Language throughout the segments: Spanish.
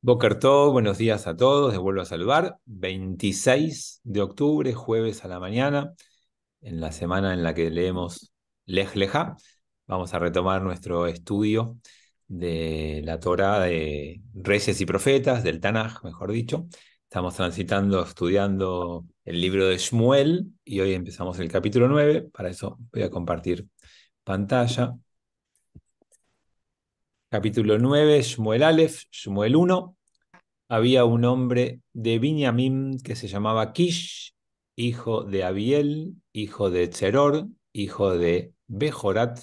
Boker Tov, buenos días a todos, les vuelvo a saludar. 26 de octubre, jueves a la mañana, en la semana en la que leemos Lej Lejá, vamos a retomar nuestro estudio de la Torá de Reyes y Profetas, del Tanaj, mejor dicho. Estamos transitando, estudiando el libro de Shmuel y hoy empezamos el capítulo 9. Para eso voy a compartir pantalla. Capítulo 9, Shmuel Aleph, Shmuel 1. Había un hombre de Binyamin que se llamaba Kish, hijo de Abiel, hijo de Tzeror, hijo de Bejorat,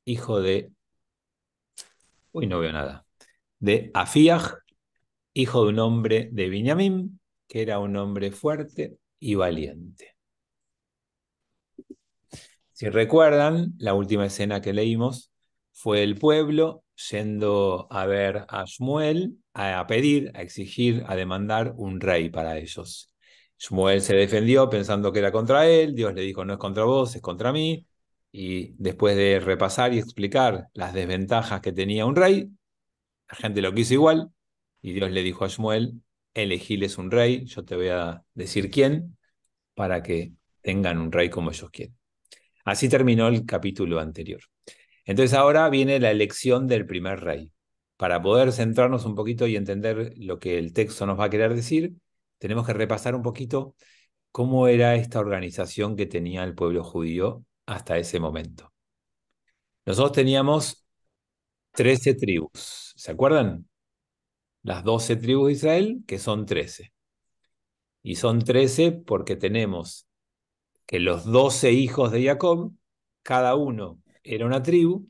hijo de... Uy, no veo nada. De Afiach, hijo de un hombre de Binyamin, que era un hombre fuerte y valiente. Si recuerdan, la última escena que leímos fue el pueblo yendo a ver a Shmuel, a pedir, a exigir, a demandar un rey para ellos. Shmuel se defendió pensando que era contra él, Dios le dijo, no es contra vos, es contra mí, y después de repasar y explicar las desventajas que tenía un rey, la gente lo quiso igual, y Dios le dijo a Shmuel, elegiles un rey, yo te voy a decir quién, para que tengan un rey como ellos quieren. Así terminó el capítulo anterior. Entonces ahora viene la elección del primer rey. Para poder centrarnos un poquito y entender lo que el texto nos va a querer decir, tenemos que repasar un poquito cómo era esta organización que tenía el pueblo judío hasta ese momento. Nosotros teníamos 13 tribus, ¿se acuerdan? Las 12 tribus de Israel, que son 13. Y son 13 porque tenemos que los 12 hijos de Jacob, cada uno era una tribu,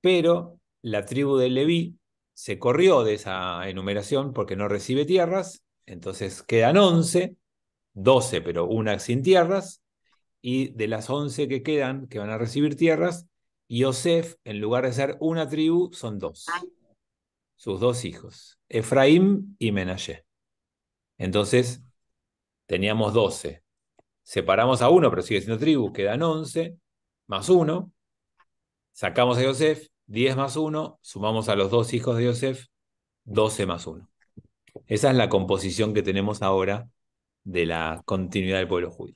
pero la tribu de Leví se corrió de esa enumeración porque no recibe tierras, entonces quedan 11, 12, pero una sin tierras, y de las 11 que quedan, que van a recibir tierras, Yosef, en lugar de ser una tribu, son dos, sus dos hijos, Efraín y Menashe. Entonces, teníamos 12. Separamos a uno, pero sigue siendo tribu, quedan 11, más uno. Sacamos a Yosef, 10 más 1, sumamos a los dos hijos de Yosef, 12 más 1. Esa es la composición que tenemos ahora de la continuidad del pueblo judío.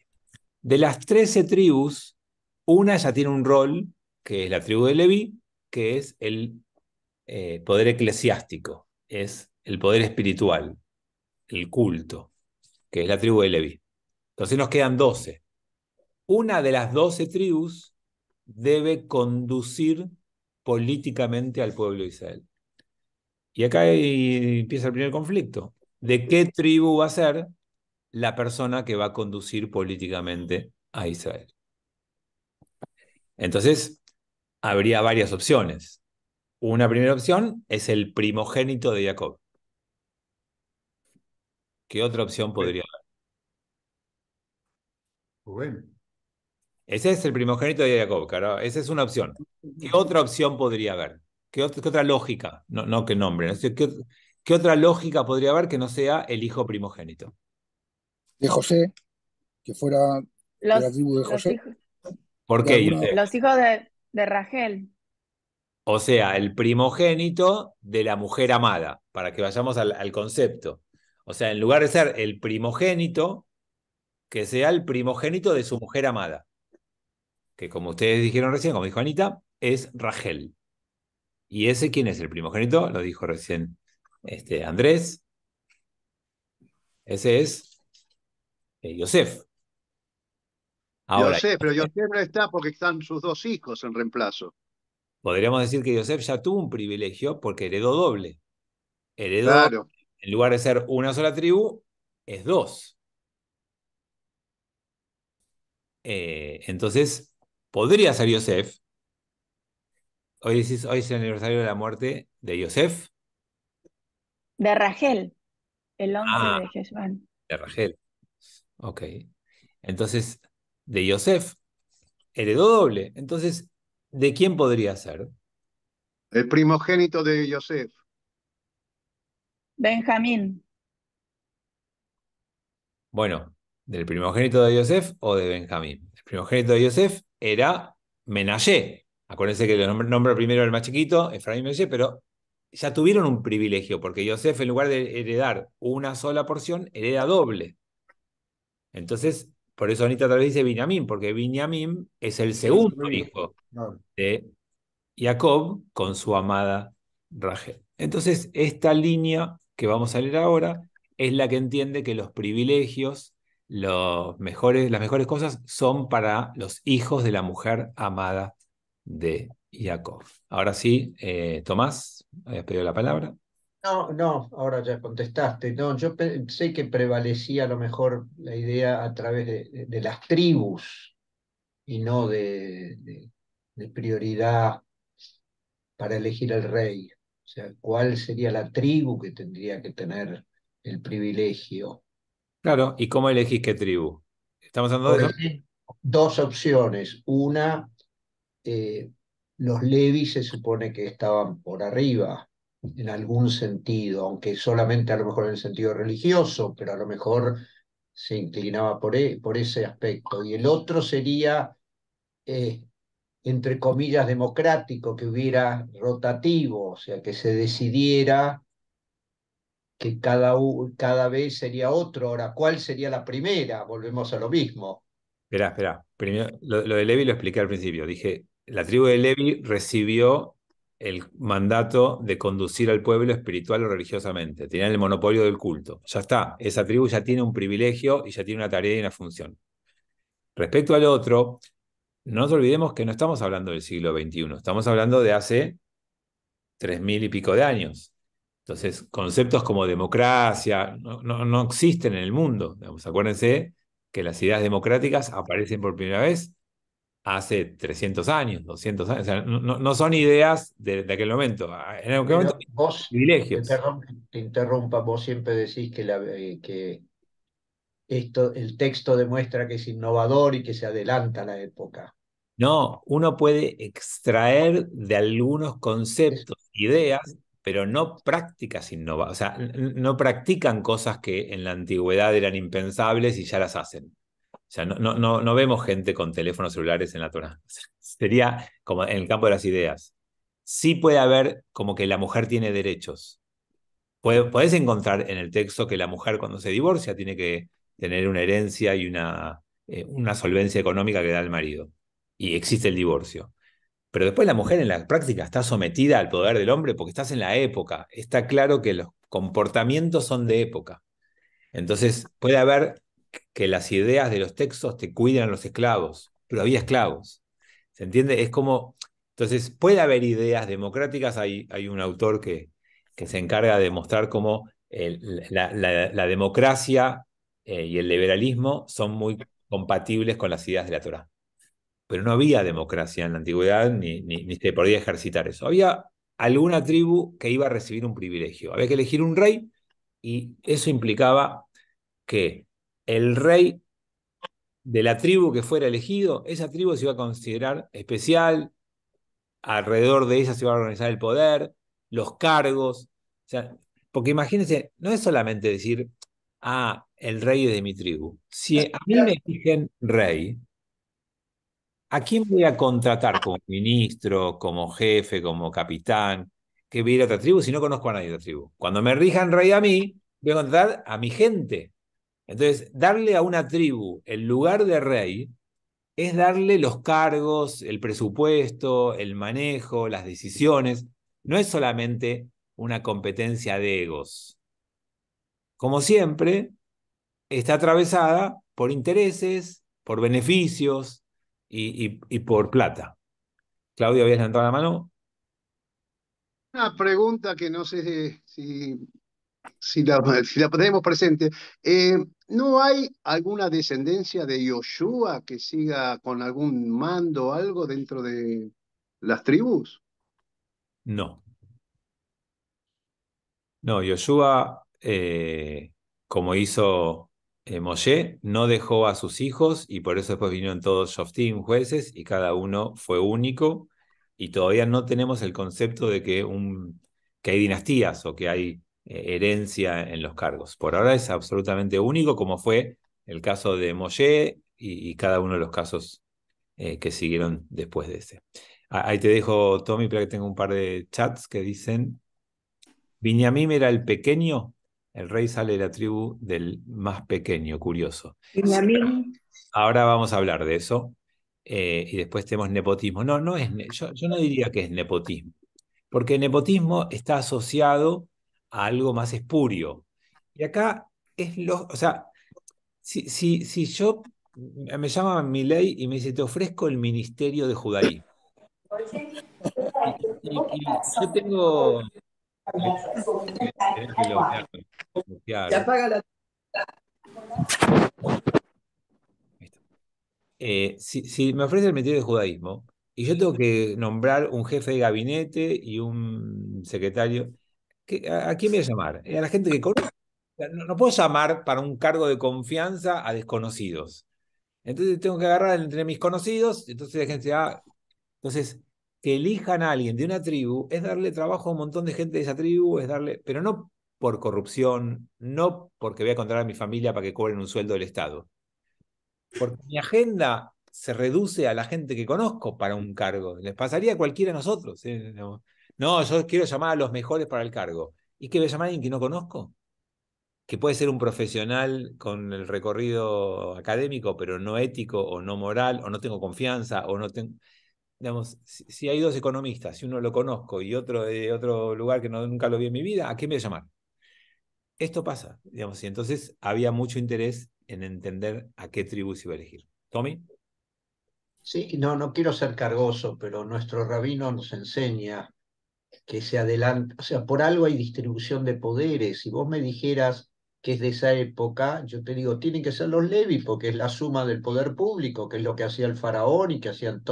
De las 13 tribus, una ya tiene un rol, que es la tribu de Leví, que es el poder eclesiástico, es el poder espiritual, el culto, que es la tribu de Leví. Entonces nos quedan 12. Una de las 12 tribus debe conducir políticamente al pueblo de Israel. Y acá empieza el primer conflicto. ¿De qué tribu va a ser la persona que va a conducir políticamente a Israel? Entonces, habría varias opciones. Una primera opción es el primogénito de Jacob. ¿Qué otra opción Rubén. podría haber? Rubén. Ese es el primogénito de Jacob, claro. Esa es una opción. ¿Qué otra opción podría haber? ¿Qué otra lógica? No, no que nombre. ¿No? ¿Qué otra lógica podría haber que no sea el hijo primogénito? De José, que fuera de la Los, tribu de los José, hijos, ¿Por de qué, alguna... Yosef? los hijos de Rachel. O sea, el primogénito de la mujer amada, para que vayamos al concepto. O sea, en lugar de ser el primogénito, que sea el primogénito de su mujer amada, que como ustedes dijeron recién, como dijo Anita, es Rachel. ¿Y ese quién es el primogénito? Lo dijo recién Andrés. Ese es Yosef. Ahora, Yosef, pero Yosef no está porque están sus dos hijos en reemplazo. podríamos decir que Yosef ya tuvo un privilegio porque heredó doble. Heredó, Claro. en lugar de ser una sola tribu, es dos. Entonces, podría ser Yosef. Hoy es el aniversario de la muerte de Yosef. De Rachel, el 11 Ah, de Heshvan. de Rachel. Ok. Entonces, de Yosef heredó doble. Entonces, ¿de quién podría ser? El primogénito de Yosef. Benjamín. Bueno, ¿del primogénito de Yosef o de Benjamín? El primogénito de Yosef era Menashe. Acuérdense que lo nombra primero el más chiquito, Efraín Menashe, pero ya tuvieron un privilegio, porque Yosef, en lugar de heredar una sola porción, hereda doble. Entonces, por eso Anita tal vez dice Binyamin, porque Binyamin es el segundo hijo No. de Jacob con su amada Rachel. Entonces, esta línea que vamos a leer ahora es la que entiende que los privilegios, las mejores cosas son para los hijos de la mujer amada de Jacob. Ahora sí, Tomás, habías pedido la palabra. No, no, ahora ya contestaste. No, yo pensé que prevalecía a lo mejor la idea a través de las tribus y no de prioridad para elegir al rey. O sea, ¿cuál sería la tribu que tendría que tener el privilegio? Claro, ¿y cómo elegís qué tribu? ¿Estamos hablando de Por eso? ejemplo, dos opciones. Una, eh, los Levis se supone que estaban por arriba en algún sentido, aunque solamente a lo mejor en el sentido religioso, pero a lo mejor se inclinaba por ese aspecto. Y el otro sería, eh, entre comillas, democrático, que hubiera rotativo, o sea, que se decidiera que cada vez sería otro. Ahora, ¿cuál sería la primera? Volvemos a lo mismo. Espera. Primero, lo de Levi lo expliqué al principio. Dije, la tribu de Levi recibió el mandato de conducir al pueblo espiritual o religiosamente. Tenían el monopolio del culto. Ya está, esa tribu ya tiene un privilegio y ya tiene una tarea y una función. Respecto al otro, no nos olvidemos que no estamos hablando del siglo XXI, estamos hablando de hace 3000 y pico de años. Entonces, conceptos como democracia no existen en el mundo. Digamos, acuérdense que las ideas democráticas aparecen por primera vez hace 300 años, 200 años. O sea, no son ideas de aquel momento. En aquel momento, Pero vos, privilegios. te interrumpa, vos siempre decís que el texto demuestra que es innovador y que se adelanta a la época. No, uno puede extraer de algunos Es- conceptos, ideas, pero no prácticas innovadoras. O sea, no practican cosas que en la antigüedad eran impensables y ya las hacen. O sea, no vemos gente con teléfonos celulares en la Torá. Sería como en el campo de las ideas. Sí puede haber como que la mujer tiene derechos. Podés encontrar en el texto que la mujer cuando se divorcia tiene que tener una herencia y una solvencia económica que da el marido. Y existe el divorcio. Pero después la mujer en la práctica está sometida al poder del hombre porque estás en la época. Está claro que los comportamientos son de época. Entonces puede haber que las ideas de los textos te cuiden a los esclavos, pero había esclavos. ¿Se entiende? Es como, entonces puede haber ideas democráticas, hay un autor que se encarga de mostrar cómo la democracia y el liberalismo son muy compatibles con las ideas de la Torá. Pero no había democracia en la antigüedad ni se podía ejercitar eso. Había alguna tribu que iba a recibir un privilegio. Había que elegir un rey y eso implicaba que el rey de la tribu que fuera elegido, esa tribu se iba a considerar especial, alrededor de ella se iba a organizar el poder, los cargos, o sea, porque imagínense, no es solamente decir, el rey es de mi tribu. Si a mí me eligen rey, ¿a quién voy a contratar como ministro, como jefe, como capitán, que viene a otra tribu si no conozco a nadie de otra tribu? Cuando me rijan rey a mí, voy a contratar a mi gente. Entonces, darle a una tribu el lugar de rey es darle los cargos, el presupuesto, el manejo, las decisiones. No es solamente una competencia de egos. Como siempre, está atravesada por intereses, por beneficios y por plata. Claudio, ¿habías levantado la mano? Una pregunta que no sé si la tenemos presente. ¿No hay alguna descendencia de Yoshua que siga con algún mando o algo dentro de las tribus? No. No, Yoshua, como hizo Moshe, no dejó a sus hijos y por eso después vinieron todos Shoftim, jueces, y cada uno fue único. Y todavía no tenemos el concepto de que hay dinastías o que hay herencia en los cargos. Por ahora es absolutamente único, como fue el caso de Moshe y cada uno de los casos que siguieron después de ese. Ahí te dejo, Tommy, para que tengo un par de chats que dicen. Binyamin era el pequeño, el rey sale de la tribu del más pequeño, curioso. Benjamín. Ahora vamos a hablar de eso. Y después tenemos nepotismo. No, no es, yo no diría que es nepotismo, porque nepotismo está asociado a algo más espurio. Y acá o sea, si yo me llama Milei y me dice, te ofrezco el ministerio de judaísmo. Y yo tengo, tenés que bloquear. Ahí está. Si me ofrece el ministerio de judaísmo y yo tengo que nombrar un jefe de gabinete y un secretario, ¿a quién voy a llamar? A la gente que conozco. No, no puedo llamar para un cargo de confianza a desconocidos. Entonces tengo que agarrar entre mis conocidos, entonces la gente dice, entonces que elijan a alguien de una tribu es darle trabajo a un montón de gente de esa tribu, es darle, pero no por corrupción, no porque voy a controlar a mi familia para que cobren un sueldo del Estado, porque mi agenda se reduce a la gente que conozco para un cargo. Les pasaría a cualquiera de nosotros. No, no, yo quiero llamar a los mejores para el cargo. ¿Y qué voy a llamar a alguien que no conozco? Que puede ser un profesional con el recorrido académico, pero no ético o no moral, o no tengo confianza, o no tengo... Digamos, si hay dos economistas, si uno lo conozco y otro de otro lugar que nunca lo vi en mi vida, ¿a quién me voy a llamar? Esto pasa, digamos, y entonces había mucho interés en entender a qué tribu se iba a elegir. ¿Tommy? Sí, no, no quiero ser cargoso, pero nuestro rabino nos enseña que se adelanta, o sea, por algo hay distribución de poderes. Si vos me dijeras que es de esa época, yo te digo, tienen que ser los Levi, porque es la suma del poder público, que es lo que hacía el faraón y que hacían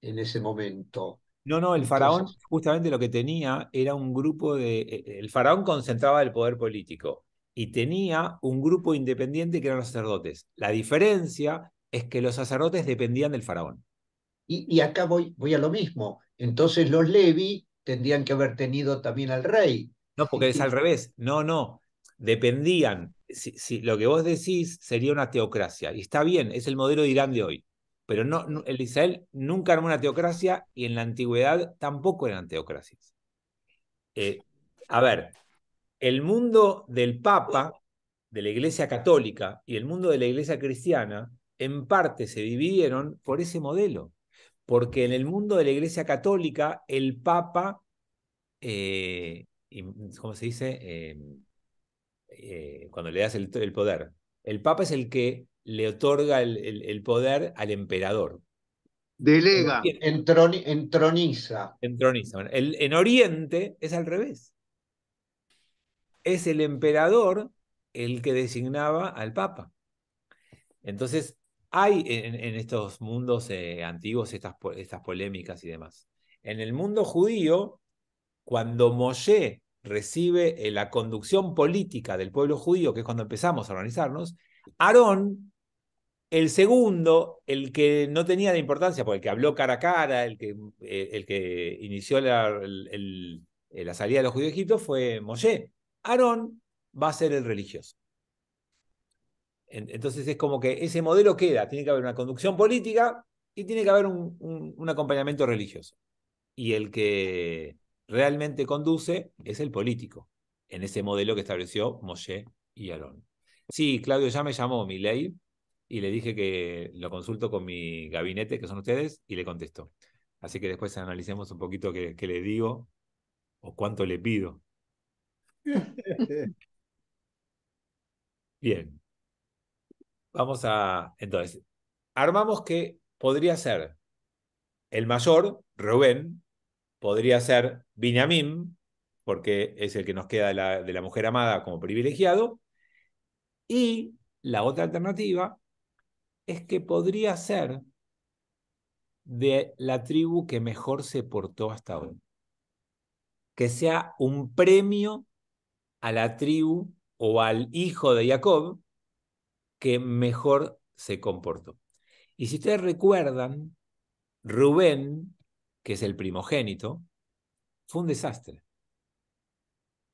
en ese momento. No, no, el faraón Entonces, justamente lo que tenía era un grupo de... El faraón concentraba el poder político y tenía un grupo independiente que eran los sacerdotes. La diferencia es que los sacerdotes dependían del faraón. y acá voy a lo mismo. Entonces los Levi tendrían que haber tenido también al rey. No, porque es al revés. No, no. Dependían. Si lo que vos decís sería una teocracia. Y está bien, es el modelo de Irán de hoy. Pero el Israel nunca armó una teocracia y en la antigüedad tampoco eran teocracias. Eh, a ver, el mundo del Papa, de la Iglesia Católica y el mundo de la Iglesia Cristiana, en parte se dividieron por ese modelo. Porque en el mundo de la Iglesia Católica, el Papa, ¿cómo se dice? Cuando le das el poder. El Papa es el que le otorga el poder al emperador. Delega. Entroniza. Entroniza. Bueno, en Oriente es al revés. Es el emperador el que designaba al Papa. Entonces, hay en estos mundos antiguos estas polémicas y demás. En el mundo judío, cuando Moshe recibe la conducción política del pueblo judío, que es cuando empezamos a organizarnos, Aarón, el segundo, el que no tenía de importancia, porque el que habló cara a cara, el que inició la salida de los judíos de Egipto fue Moshe. Aarón va a ser el religioso. Entonces es como que ese modelo queda, tiene que haber una conducción política y tiene que haber un acompañamiento religioso. Y el que realmente conduce es el político, en ese modelo que estableció Moshe y Aarón. Sí, Claudio ya me llamó Milei y le dije que lo consulto con mi gabinete, que son ustedes, y le contestó. Así que después analicemos un poquito qué le digo o cuánto le pido. Bien, vamos entonces, armamos que podría ser el mayor, Rubén, podría ser Binyamin, porque es el que nos queda de la mujer amada como privilegiado, y la otra alternativa es que podría ser de la tribu que mejor se portó hasta hoy, que sea un premio a la tribu o al hijo de Jacob que mejor se comportó. Y si ustedes recuerdan, Rubén, que es el primogénito, fue un desastre.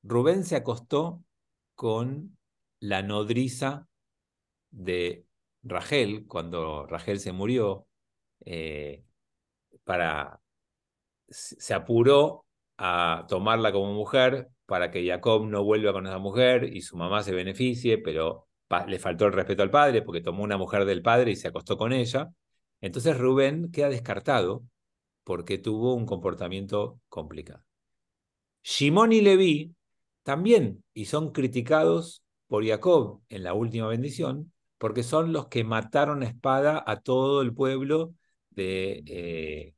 Rubén se acostó con la nodriza de Rachel, cuando Rachel se murió, se apuró a tomarla como mujer para que Jacob no vuelva con esa mujer y su mamá se beneficie, pero le faltó el respeto al padre porque tomó una mujer del padre y se acostó con ella. Entonces Rubén queda descartado porque tuvo un comportamiento complicado. Shimón y Leví también, y son criticados por Jacob en la última bendición, porque son los que mataron a espada a todo el pueblo de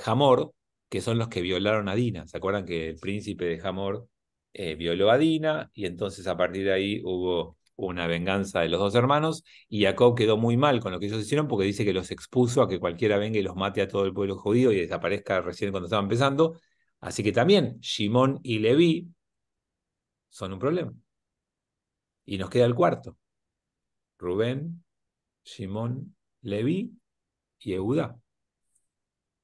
Hamor, que son los que violaron a Dina. ¿Se acuerdan que el príncipe de Hamor violó a Dina? Y entonces a partir de ahí hubo una venganza de los dos hermanos, y Jacob quedó muy mal con lo que ellos hicieron porque dice que los expuso a que cualquiera venga y los mate a todo el pueblo judío y desaparezca recién cuando estaba empezando. Así que también Shimón y Leví son un problema. Y nos queda el cuarto. Rubén, Shimón, Leví y Yehudá.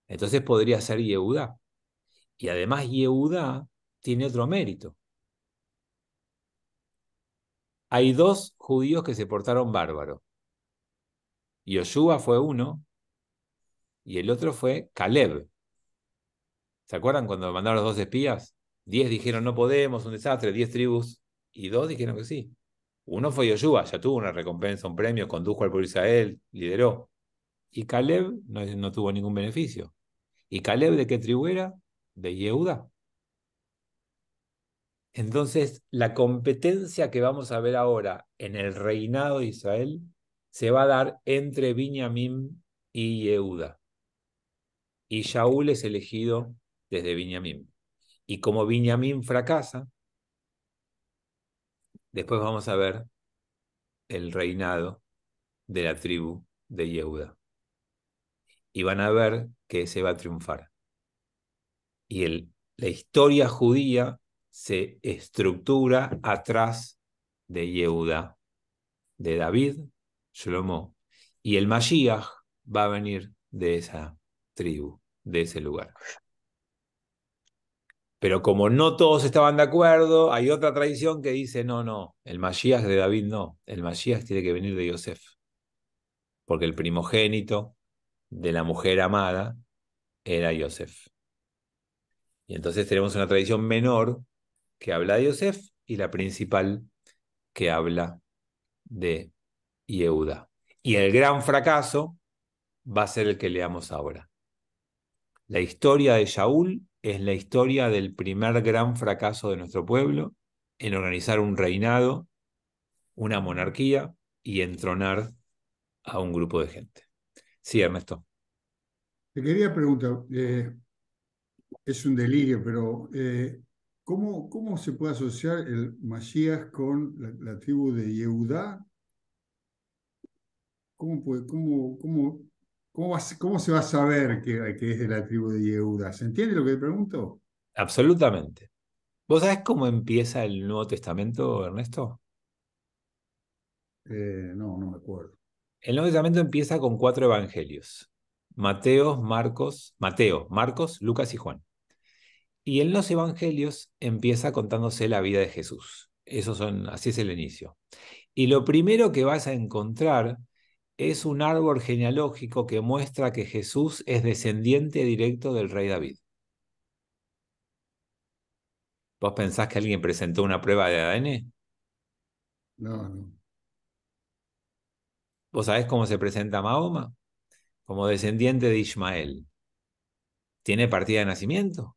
Entonces podría ser Yehudá. Y además Yehudá tiene otro mérito. Hay dos judíos que se portaron bárbaro. Yoshua fue uno y el otro fue Caleb. ¿Se acuerdan cuando mandaron los dos espías? 10 dijeron no podemos, un desastre, 10 tribus, y 2 dijeron que sí. Uno fue Yoshua, ya tuvo una recompensa, un premio, condujo al pueblo de Israel, lideró. Y Caleb no tuvo ningún beneficio. ¿Y Caleb de qué tribu era? De Yehuda. Entonces, la competencia que vamos a ver ahora en el reinado de Israel se va a dar entre Binyamin y Yehuda. Y Shaul es elegido desde Binyamin. Y como Binyamin fracasa, después vamos a ver el reinado de la tribu de Yehuda. Y van a ver que ese va a triunfar. Y la historia judía se estructura atrás de Yehuda, de David, Shlomo. Y el Mashiach va a venir de esa tribu, de ese lugar. Pero como no todos estaban de acuerdo, hay otra tradición que dice, no, el Mashiach de David no, el Mashiach tiene que venir de Yosef, porque el primogénito de la mujer amada era Yosef. Y entonces tenemos una tradición menor que habla de Yosef y la principal que habla de Yehuda. Y el gran fracaso va a ser el que leamos ahora. La historia de Shaul es la historia del primer gran fracaso de nuestro pueblo en organizar un reinado, una monarquía y entronar a un grupo de gente. Sí, Ernesto. Te quería preguntar, es un delirio, pero ¿cómo se puede asociar el Mashiach con la tribu de Yehudá? ¿Cómo se va a saber que es de la tribu de Yehudá? ¿Se entiende lo que pregunto? Absolutamente. ¿Vos sabés cómo empieza el Nuevo Testamento, Ernesto? No, no me acuerdo. El Nuevo Testamento empieza con 4 evangelios. Mateo, Marcos, Lucas y Juan. Y en los evangelios empieza contándose la vida de Jesús. Así es el inicio. Y lo primero que vas a encontrar es un árbol genealógico que muestra que Jesús es descendiente directo del rey David. ¿Vos pensás que alguien presentó una prueba de ADN? No, no, ¿Vos sabés cómo se presenta Mahoma? Como descendiente de Ismael. ¿Tiene partida de nacimiento?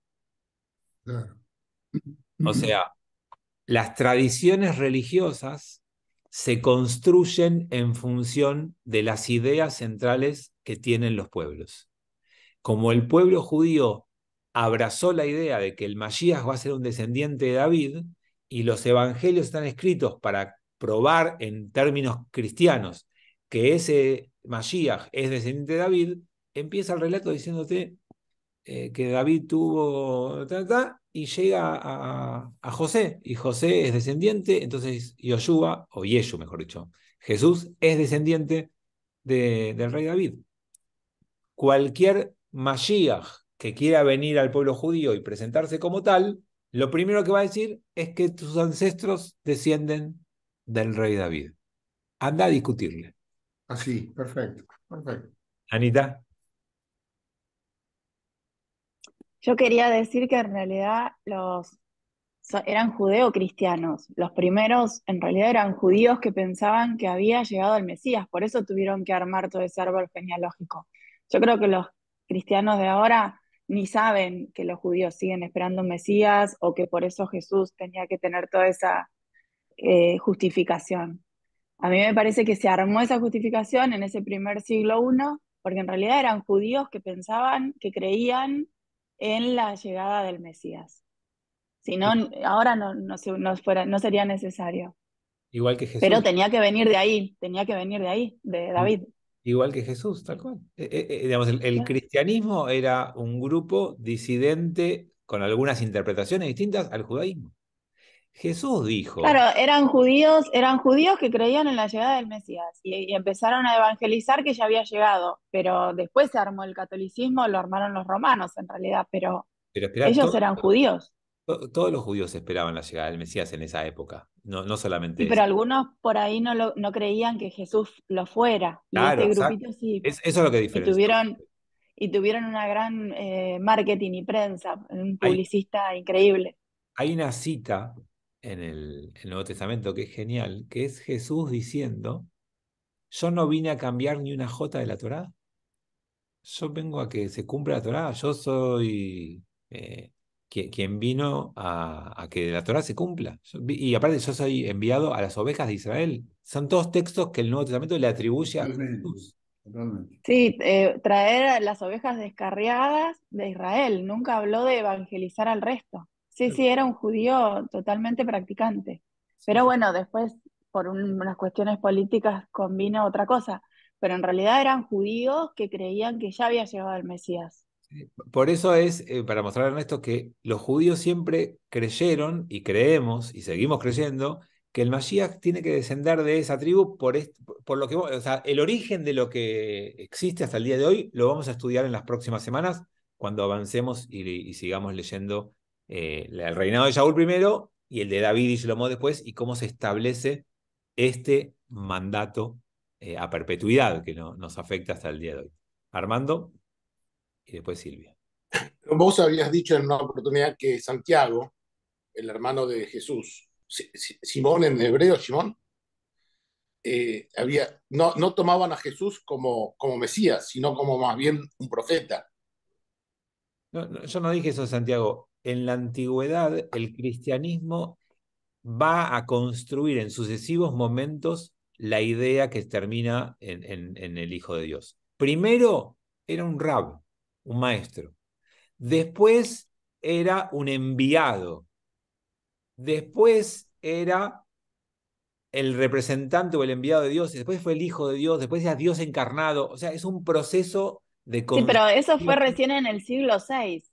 claro. O sea, las tradiciones religiosas se construyen en función de las ideas centrales que tienen los pueblos. Como el pueblo judío abrazó la idea de que el Mashiach va a ser un descendiente de David, y los evangelios están escritos para probar en términos cristianos que ese Mashiach es descendiente de David, empieza el relato diciéndote que David tuvo y llega a José, y José es descendiente, entonces Yoshua, o Yeshu mejor dicho, Jesús es descendiente del rey David. Cualquier Mashiach que quiera venir al pueblo judío y presentarse como tal, lo primero que va a decir es que tus ancestros descienden del rey David. Anda a discutirle. Así, perfecto, perfecto. Anita. Yo quería decir que en realidad eran judeo-cristianos. Los primeros en realidad eran judíos que pensaban que había llegado el Mesías, por eso tuvieron que armar todo ese árbol genealógico. Yo creo que los cristianos de ahora ni saben que los judíos siguen esperando un Mesías o que por eso Jesús tenía que tener toda esa justificación. A mí me parece que se armó esa justificación en ese primer siglo I, porque en realidad eran judíos que pensaban, que creían en la llegada del Mesías. Si no, ahora no sería necesario. Igual que Pero Jesús. tenía que venir de ahí, de David. Igual que Jesús, tal cual. Digamos, el Claro. cristianismo era un grupo disidente con algunas interpretaciones distintas al judaísmo. Jesús dijo, Claro, eran judíos que creían en la llegada del Mesías y empezaron a evangelizar que ya había llegado, pero después se armó el catolicismo, lo armaron los romanos en realidad, pero pero espera, ellos eran judíos. todos los judíos esperaban la llegada del Mesías en esa época, no Sí, solamente pero eso. algunos por ahí no creían que Jesús lo fuera, y Claro, este exacto. grupito sí, Eso es lo que y diferenció. tuvieron una gran marketing y prensa, un Hay, publicista increíble. hay una cita en el Nuevo Testamento que es genial, que es Jesús diciendo, yo no vine a cambiar ni una jota de la Torá. Yo vengo a que se cumpla la Torá, yo soy quien vino a que la Torá se cumpla. Y aparte yo soy enviado a las ovejas de Israel. Son todos textos que el Nuevo Testamento le atribuye a Totalmente, Jesús. totalmente. Sí, traer a las ovejas descarriadas de Israel, nunca habló de evangelizar al resto. Sí, sí, era un judío totalmente practicante. Sí, Pero sí. bueno, después, por unas cuestiones políticas, convino otra cosa. Pero en realidad eran judíos que creían que ya había llegado el Mesías. Por eso es, para mostrar a Ernesto, que los judíos siempre creyeron y creemos y seguimos creyendo que el Mashiach tiene que descender de esa tribu por lo que, o sea, el origen de lo que existe hasta el día de hoy lo vamos a estudiar en las próximas semanas cuando avancemos y sigamos leyendo el reinado de Shaul primero y el de David y Shlomo después y cómo se establece este mandato a perpetuidad que nos afecta hasta el día de hoy. Armando y después Silvia. Vos habías dicho en una oportunidad que Santiago, el hermano de Jesús, Simón en hebreo, Simón, no tomaban a Jesús como Mesías, sino como más bien un profeta. Yo no dije eso, Santiago. En la antigüedad, el cristianismo va a construir en sucesivos momentos la idea que termina en el Hijo de Dios. Primero era un rab, un maestro. Después era un enviado. Después era el representante o el enviado de Dios. Y después fue el Hijo de Dios. Después era Dios encarnado. O sea, es un proceso de Sí, pero eso fue construcción. recién en el siglo VI,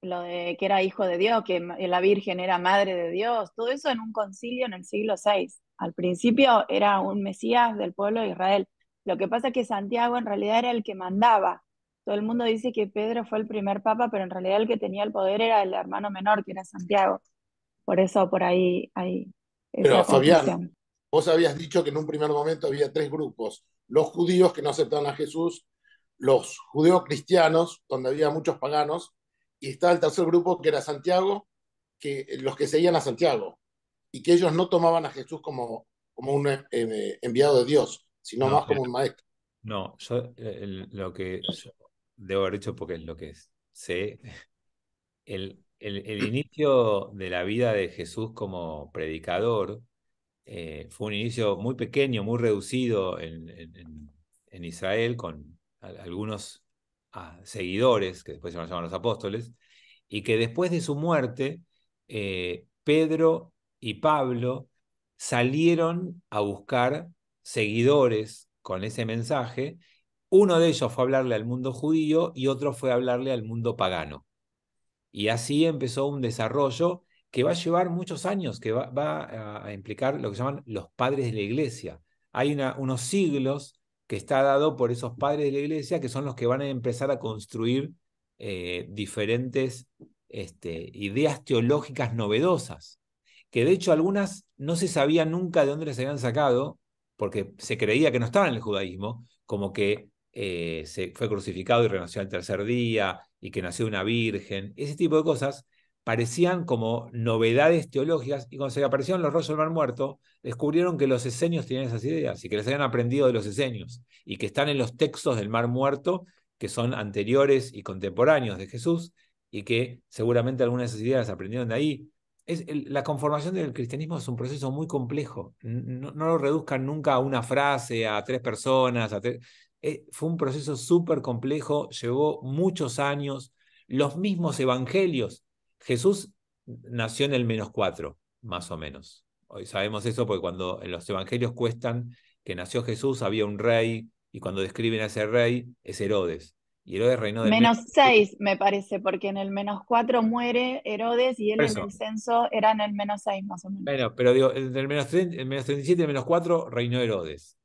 lo de que era hijo de Dios, que la Virgen era madre de Dios, todo eso en un concilio en el siglo VI. Al principio era un Mesías del pueblo de Israel. Lo que pasa es que Santiago en realidad era el que mandaba. Todo el mundo dice que Pedro fue el primer papa, pero en realidad el que tenía el poder era el hermano menor, que era Santiago. Por eso por ahí hay esa Pero Fabián, confusión. vos habías dicho que en un primer momento había tres grupos: los judíos que no aceptaban a Jesús, los judíos cristianos, donde había muchos paganos, y estaba el tercer grupo que era Santiago, que los que seguían a Santiago, y que ellos no tomaban a Jesús como un enviado de Dios, sino No, más como un maestro. no, yo lo que yo debo haber dicho porque es lo que sé. El inicio de la vida de Jesús como predicador fue un inicio muy pequeño, muy reducido en Israel, con algunos seguidores, que después se llamaban los apóstoles, y que después de su muerte, Pedro y Pablo salieron a buscar seguidores con ese mensaje. Uno de ellos fue a hablarle al mundo judío y otro fue a hablarle al mundo pagano. Y así empezó un desarrollo que va a llevar muchos años, que va a implicar lo que llaman los padres de la iglesia. Hay unos siglos que está dado por esos padres de la iglesia que son los que van a empezar a construir diferentes ideas teológicas novedosas, que de hecho algunas no se sabía nunca de dónde las habían sacado, porque se creía que no estaban en el judaísmo, como que fue crucificado y renació al tercer día, y que nació una virgen. Ese tipo de cosas parecían como novedades teológicas, y cuando se aparecieron los rollos del Mar Muerto, descubrieron que los esenios tenían esas ideas, y que les habían aprendido de los esenios, y que están en los textos del Mar Muerto, que son anteriores y contemporáneos de Jesús, y que seguramente algunas de esas ideas las aprendieron de ahí. La conformación del cristianismo es un proceso muy complejo. No lo reduzcan nunca a una frase, a 3 personas, fue un proceso súper complejo, llevó muchos años. Los mismos evangelios. Jesús nació en el -4, más o menos. Hoy sabemos eso porque cuando en los evangelios cuestan que nació Jesús, había un rey, y cuando describen a ese rey, es Herodes. Y Herodes reinó del -6, me parece, porque en el -4 muere Herodes y él en Eso. el censo era en el -6, más o menos. Bueno, pero digo, del -37 y el -4 reinó Herodes.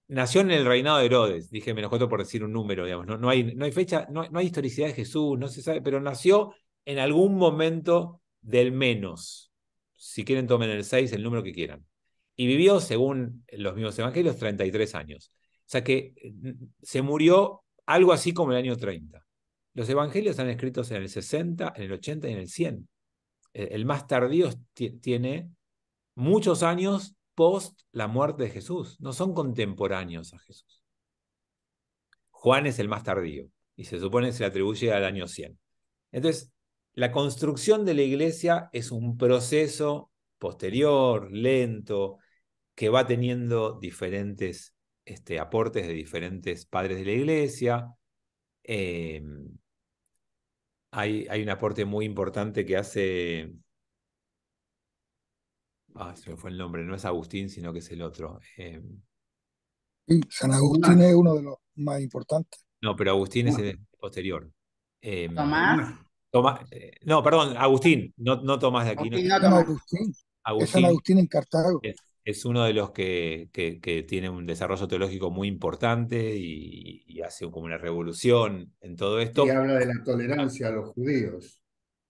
Nació en el reinado de Herodes, dije -4 por decir un número, digamos. No hay fecha, no hay historicidad de Jesús, no se sabe, pero nació en algún momento del menos. Si quieren, tomen el 6, el número que quieran. Y vivió, según los mismos evangelios, 33 años. O sea que se murió algo así como el año 30. Los evangelios están escritos en el 60, en el 80 y en el 100. El más tardío tiene muchos años post la muerte de Jesús. No son contemporáneos a Jesús. Juan es el más tardío y se supone que se le atribuye al año 100. Entonces, la construcción de la iglesia es un proceso posterior, lento, que va teniendo diferentes aportes de diferentes padres de la iglesia. Hay un aporte muy importante que hace... se me fue el nombre, no es Agustín, sino que es el otro. Sí, San Agustín es uno de los más importantes. No, pero Agustín es el posterior. Tomás. No, perdón, Agustín, no Tomás de Aquino. Agustín, no San Tomás. Agustín, es San Agustín Agustín en Cartago. es uno de los que tiene un desarrollo teológico muy importante y hace como una revolución en todo Y esto. habla de la tolerancia a los judíos.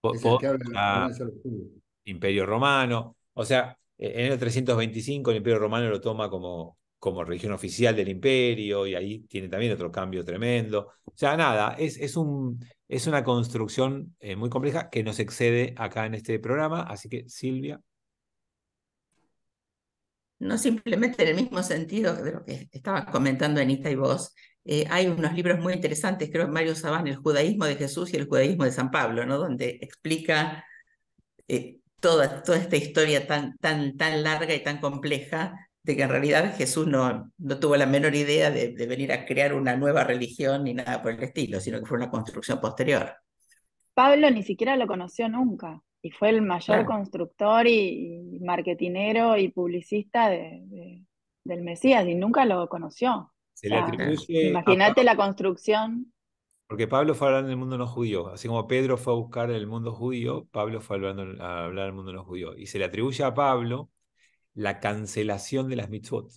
Es el que habla de la tolerancia a los judíos. Imperio Romano. O sea, en el 325 el Imperio Romano lo toma como religión oficial del imperio, y ahí tiene también otro cambio tremendo. O sea, nada, es una construcción muy compleja que nos excede acá en este programa. Así que, Silvia. No, simplemente en el mismo sentido de lo que estaban comentando Anita y vos, hay unos libros muy interesantes, creo que Mario Sabán, El judaísmo de Jesús y el judaísmo de San Pablo, ¿no? Donde explica toda esta historia tan larga y tan compleja de que en realidad Jesús no tuvo la menor idea de venir a crear una nueva religión ni nada por el estilo, sino que fue una construcción posterior. Pablo ni siquiera lo conoció nunca y fue el mayor Claro. constructor y marketinero y publicista del Mesías y nunca lo conoció. O Se le sea, atribuye a imagínate la construcción. Porque Pablo fue a hablar en el mundo no judío. Así como Pedro fue a buscar el mundo judío, Pablo fue a hablar del mundo no judío. Y se le atribuye a Pablo la cancelación de las mitzvot.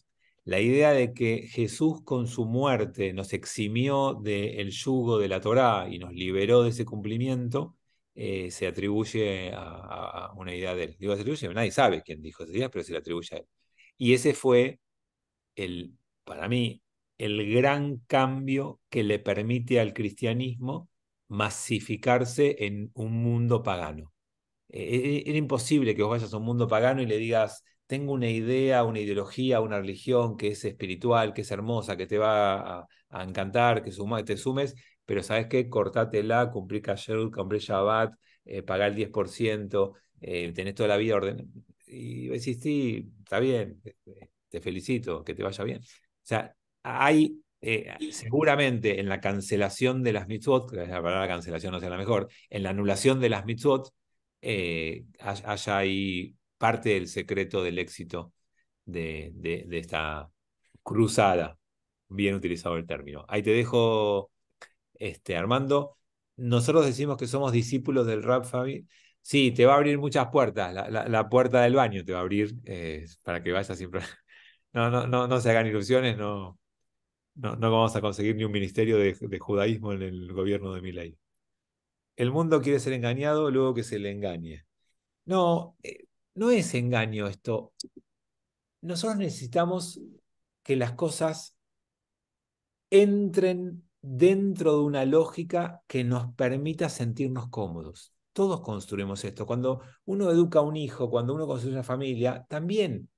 La idea de que Jesús con su muerte nos eximió del yugo de la Torá y nos liberó de ese cumplimiento, se atribuye a una idea de él. Digo, se atribuye, nadie sabe quién dijo esa idea, pero se le atribuye a él. Y ese fue para mí, el gran cambio que le permite al cristianismo masificarse en un mundo pagano. Era imposible que vos vayas a un mundo pagano y le digas, tengo una idea, una ideología, una religión que es espiritual, que es hermosa, que te va a encantar, que te sumes, pero ¿sabes qué? Cortátela, cumplí Kashrut, cumplí Shabbat, pagá el 10%, tenés toda la vida ordenada. Y decís, sí, está bien, te felicito, que te vaya bien. O sea, hay seguramente en la cancelación de las mitzvot, que la palabra cancelación no sea la mejor, en la anulación de las mitzvot, haya ahí parte del secreto del éxito de esta cruzada, bien utilizado el término. Ahí te dejo, Armando. Nosotros decimos que somos discípulos del rap, Fabi. Sí, te va a abrir muchas puertas. La puerta del baño te va a abrir para que vayas siempre. No se hagan ilusiones, no vamos a conseguir ni un ministerio de judaísmo en el gobierno de Milei. El mundo quiere ser engañado, luego que se le engañe. No, no es engaño esto. Nosotros necesitamos que las cosas entren dentro de una lógica que nos permita sentirnos cómodos. Todos construimos esto. Cuando uno educa a un hijo, cuando uno construye una familia, también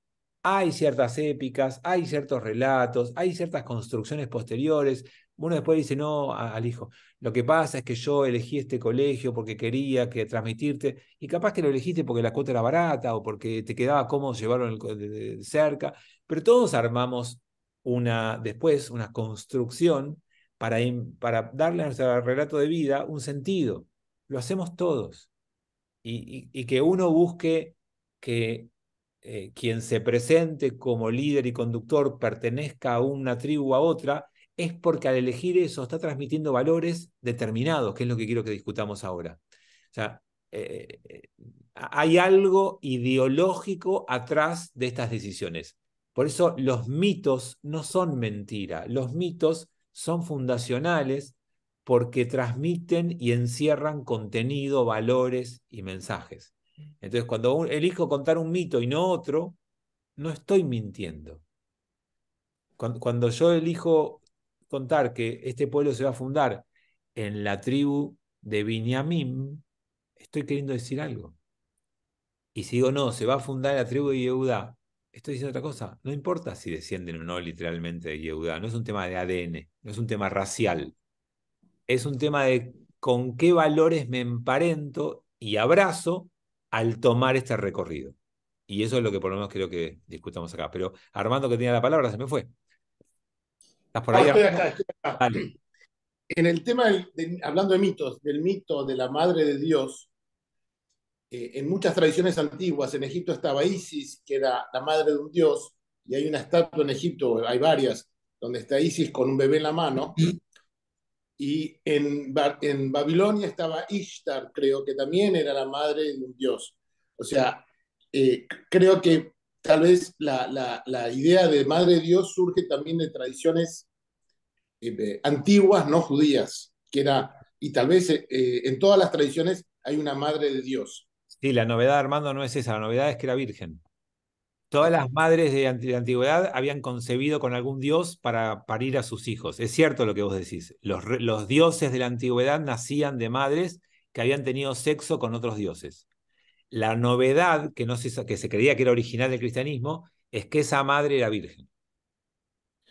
hay ciertas épicas, hay ciertos relatos, hay ciertas construcciones posteriores. Uno después dice, no, al hijo, lo que pasa es que yo elegí este colegio porque quería que transmitirte, y capaz que lo elegiste porque la cuota era barata o porque te quedaba cómodo llevarlo cerca, pero todos armamos después una construcción para darle a nuestro relato de vida un sentido. Lo hacemos todos. Y que uno busque que quien se presente como líder y conductor pertenezca a una tribu o a otra, es porque al elegir eso está transmitiendo valores determinados, que es lo que quiero que discutamos ahora. O sea, hay algo ideológico atrás de estas decisiones. Por eso los mitos no son mentira, los mitos son fundacionales porque transmiten y encierran contenido, valores y mensajes. Entonces, cuando elijo contar un mito y no otro, no estoy mintiendo. Cuando yo elijo contar que este pueblo se va a fundar en la tribu de Binyamin, estoy queriendo decir algo. Y si digo, no, se va a fundar en la tribu de Yehudá, estoy diciendo otra cosa. No importa si descienden o no literalmente de Yehudá, no es un tema de ADN, no es un tema racial. Es un tema de con qué valores me emparento y abrazo al tomar este recorrido. Y eso es lo que por lo menos creo que discutamos acá. Pero Armando, que tenía la palabra, se me fue. ¿Estás por ahí? Estoy acá, estoy acá. Dale. En el tema, hablando de mitos, del mito de la Madre de Dios, en muchas tradiciones antiguas, en Egipto estaba Isis, que era la madre de un dios, y hay una estatua en Egipto, hay varias, donde está Isis con un bebé en la mano, y en Babilonia estaba Ishtar, creo que también era la madre de un dios. O sea, creo que tal vez la idea de madre de Dios surge también de tradiciones antiguas, no judías, que era, y tal vez en todas las tradiciones hay una madre de Dios. Sí, la novedad, Armando, no es esa. La novedad es que era virgen. Todas las madres de la antigüedad habían concebido con algún dios para parir a sus hijos. Es cierto lo que vos decís. Los dioses de la antigüedad nacían de madres que habían tenido sexo con otros dioses. La novedad, que se creía que era original del cristianismo, es que esa madre era virgen.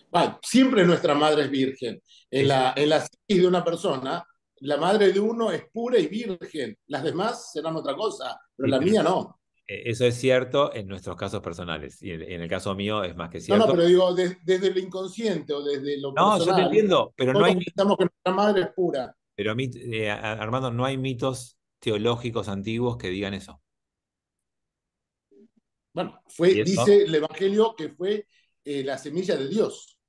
Bueno, siempre nuestra madre es virgen. En la psiquis de una persona, la madre de uno es pura y virgen. Las demás serán otra cosa, pero Sí, la mía no. Eso es cierto en nuestros casos personales. Y en el caso mío es más que No, no, cierto. pero digo, desde el inconsciente o desde lo No, yo te personal, entiendo, pero no todos hay. pensamos que nuestra madre es pura. Pero Armando, no hay mitos teológicos antiguos que digan eso. Bueno, Y eso, dice el Evangelio que fue la semilla de Dios.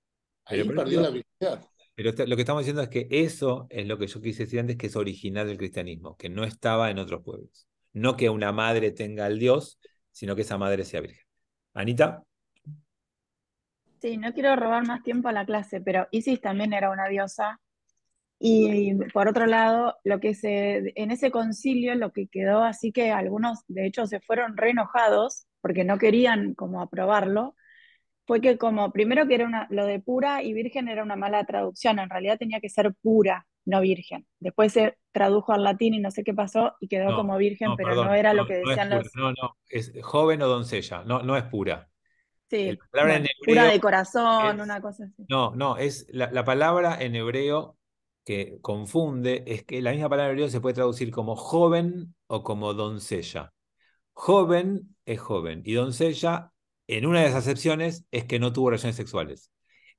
pero, Ahí perdió la virginidad. lo que estamos diciendo es que eso es lo que yo quise decir antes, que es original del cristianismo, que no estaba en otros pueblos. No que una madre tenga al Dios, sino que esa madre sea virgen. Anita. Sí, no quiero robar más tiempo a la clase, pero Isis también era una diosa. Y por otro lado, en ese concilio lo que quedó así que algunos de hecho se fueron re enojados porque no querían como aprobarlo, fue que como primero que era lo de pura y virgen era una mala traducción, en realidad tenía que ser pura, no virgen. Después se tradujo al latín y no sé qué pasó y quedó No, como virgen, no, pero no perdón, era no, lo que no es decían pura, los... no, es joven o doncella, no es pura. La Sí, palabra en bueno, pura hebreo de corazón, es, una cosa así. no, es la palabra en hebreo que confunde, es que la misma palabra en hebreo se puede traducir como joven o como doncella. Joven es joven y doncella, en una de esas acepciones, es que no tuvo relaciones sexuales.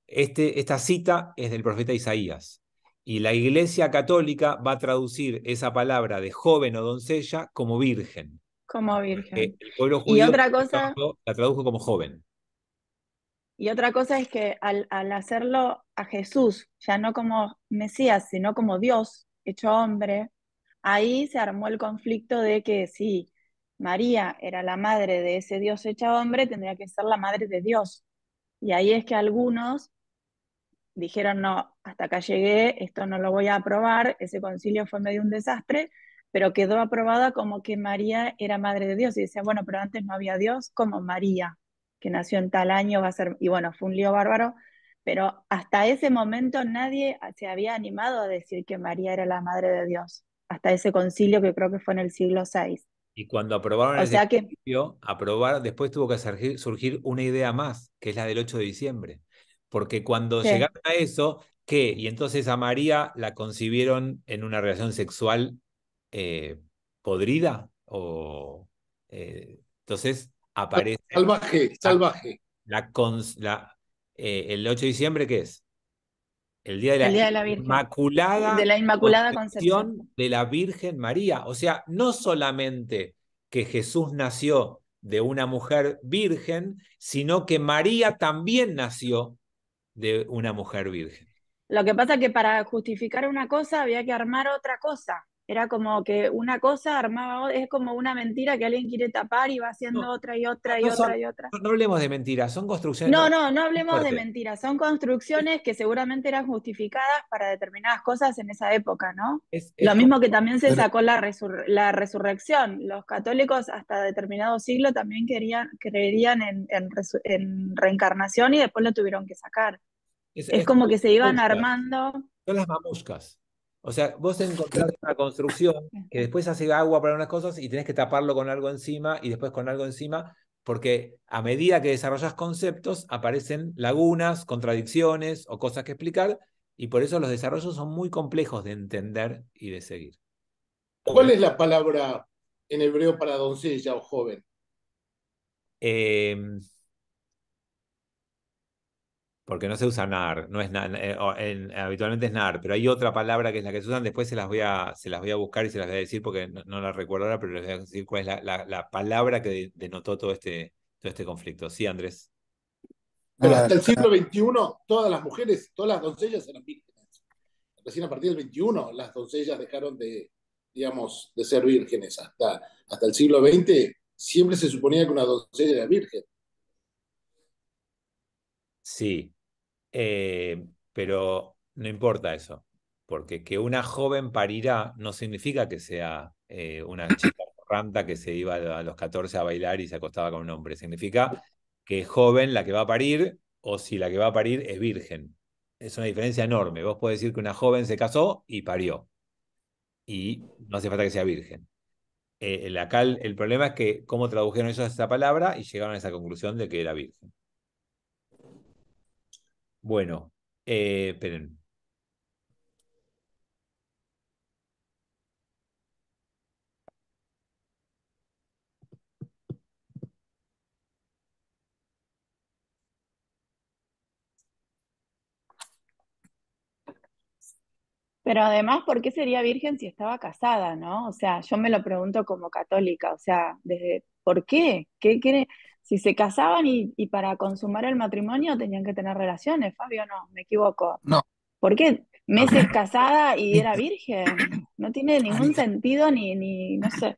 Esta cita es del profeta Isaías. Y la Iglesia Católica va a traducir esa palabra de joven o doncella como virgen. Como virgen. El pueblo Y judío otra cosa, la tradujo como joven. es que al hacerlo a Jesús, ya no como Mesías, sino como Dios hecho hombre, ahí se armó el conflicto de que si María era la madre de ese Dios hecho hombre, tendría que ser la madre de Dios. Y ahí es que algunos dijeron, no, hasta acá llegué, esto no lo voy a aprobar, ese concilio fue medio un desastre, pero quedó aprobada como que María era madre de Dios. Y decían, bueno, pero antes no había Dios, como María, que nació en tal año, va a ser, y bueno, fue un lío bárbaro, pero hasta ese momento nadie se había animado a decir que María era la madre de Dios, hasta ese concilio que creo que fue en el siglo VI. Y cuando aprobaron O ese sea que, concilio, después tuvo que surgir una idea más, que es la del 8 de diciembre. Porque cuando ¿qué? llegaron a eso, ¿qué? Y entonces a María la concibieron en una relación sexual eh, podrida, entonces aparece Salvaje, la, salvaje. el 8 de diciembre, ¿qué es? El día de El la Día de la Virgen, de Inmaculada la Inmaculada Concepción. Concepción de la Virgen María. O sea, no solamente que Jesús nació de una mujer virgen, sino que María también nació de una mujer virgen. Lo que pasa es que para justificar una cosa había que armar otra cosa. Era como que una cosa armaba, es como una mentira que alguien quiere tapar y va haciendo No, otra y otra y otra y otra. no hablemos de mentiras, son construcciones. No, No, no hablemos de fuerte. mentiras, son construcciones que seguramente eran justificadas para determinadas cosas en esa época, ¿no? Es Lo mismo que también se Pero, sacó la resurrección. Los católicos hasta determinado siglo también creerían en reencarnación y después lo tuvieron que sacar. Es es como que se iban mamuscas, armando. son las mamuscas. O sea, vos encontrás una construcción que después hace agua para unas cosas y tenés que taparlo con algo encima y después con algo encima, porque a medida que desarrollas conceptos aparecen lagunas, contradicciones o cosas que explicar, y por eso los desarrollos son muy complejos de entender y de seguir. ¿Cuál es la palabra en hebreo para doncella o joven? Eh, porque no se usa nar, no es habitualmente es nar, pero hay otra palabra que es la que se usan, después se las voy a buscar y se las voy a decir porque no la recuerdo ahora, pero les voy a decir cuál es la palabra que denotó todo este conflicto. Sí, Andrés. Pero nada, hasta el siglo XXI, todas las mujeres, todas las doncellas eran vírgenes. Recién a partir del XXI, las doncellas dejaron digamos, de ser vírgenes. Hasta el siglo XX, siempre se suponía que una doncella era virgen. Sí, pero no importa eso, porque que una joven parirá no significa que sea una chica ranta que se iba a los 14 a bailar y se acostaba con un hombre. Significa que es joven la que va a parir o si la que va a parir es virgen. Es una diferencia enorme. Vos podés decir que una joven se casó y parió y no hace falta que sea virgen. Acá el problema es que cómo tradujeron ellos esa palabra y llegaron a esa conclusión de que era virgen. Bueno, esperen. Pero además, ¿por qué sería virgen si estaba casada, no? O sea, yo me lo pregunto como católica, o sea, ¿por qué? Si se casaban y para consumar el matrimonio tenían que tener relaciones, Fabio, no, me equivoco. no, ¿Por qué no, meses casada y era Anita, virgen? No tiene ningún Anita, sentido ni, no sé.